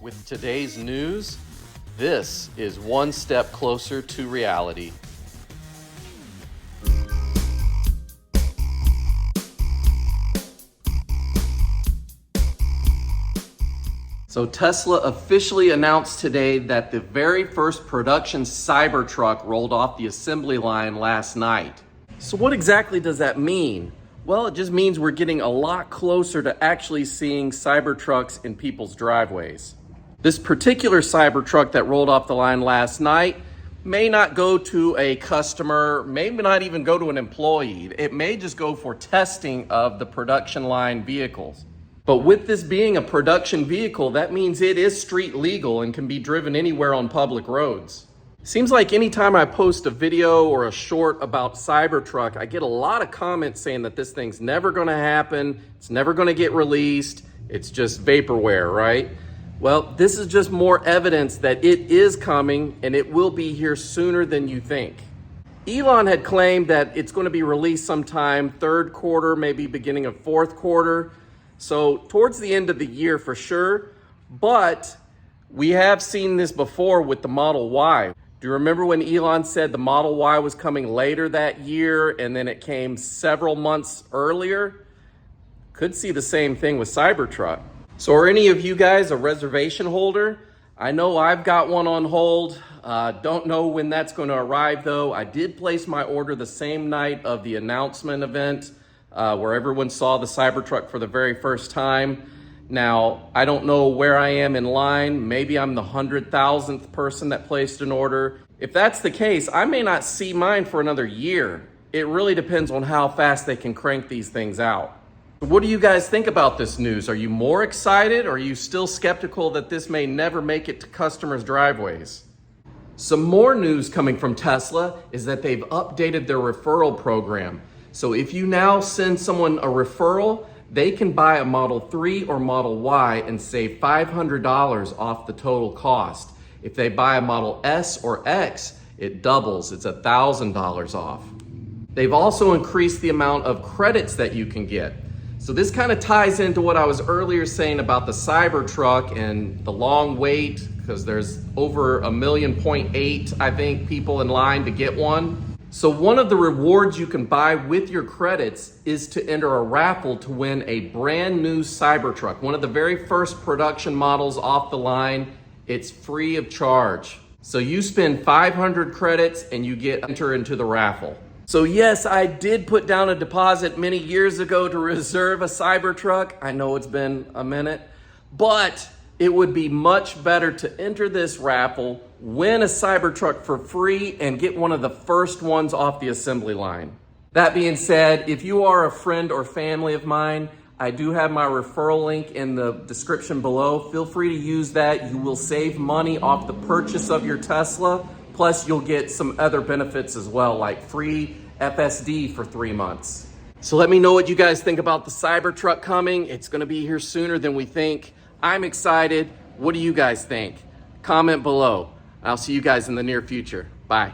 With today's news, this is one step closer to reality. So Tesla officially announced today that the very first production Cybertruck rolled off the assembly line last night. So what exactly does that mean? Well, it just means we're getting a lot closer to actually seeing Cybertrucks in people's driveways. This particular Cybertruck that rolled off the line last night may not go to a customer, may not even go to an employee. It may just go for testing of the production line vehicles. But with this being a production vehicle, that means it is street legal and can be driven anywhere on public roads. Seems like anytime I post a video or a short about Cybertruck, I get a lot of comments saying that this thing's never gonna happen, it's never gonna get released, it's just vaporware, right? Well, this is just more evidence that it is coming and it will be here sooner than you think. Elon had claimed that it's gonna be released sometime third quarter, maybe beginning of fourth quarter. So towards the end of the year for sure, but we have seen this before with the Model Y. Do you remember when Elon said the Model Y was coming later that year and then it came several months earlier? Could see the same thing with Cybertruck. So are any of you guys a reservation holder? I know I've got one on hold. Don't know when that's going to arrive though. I did place my order the same night of the announcement event where everyone saw the Cybertruck for the very first time. Now, I don't know where I am in line. Maybe I'm the 100,000th person that placed an order. If that's the case, I may not see mine for another year. It really depends on how fast they can crank these things out. What do you guys think about this news? Are you more excited or are you still skeptical that this may never make it to customers' driveways? Some more news coming from Tesla is that they've updated their referral program. So if you now send someone a referral, they can buy a Model 3 or Model Y and save $500 off the total cost. If they buy a Model S or X, it doubles, it's $1,000 off. They've also increased the amount of credits that you can get. So this kind of ties into what I was earlier saying about the Cybertruck and the long wait, because there's over 1.8 million, I think, people in line to get one. So one of the rewards you can buy with your credits is to enter a raffle to win a brand new Cybertruck, one of the very first production models off the line. It's free of charge. So you spend 500 credits and you get enter into the raffle. So yes, I did put down a deposit many years ago to reserve a Cybertruck. I know it's been a minute, but it would be much better to enter this raffle, win a Cybertruck for free, and get one of the first ones off the assembly line. That being said, if you are a friend or family of mine, I do have my referral link in the description below. Feel free to use that. You will save money off the purchase of your Tesla. Plus, you'll get some other benefits as well, like free FSD for 3 months. So let me know what you guys think about the Cybertruck coming. It's gonna be here sooner than we think. I'm excited. What do you guys think? Comment below. I'll see you guys in the near future. Bye.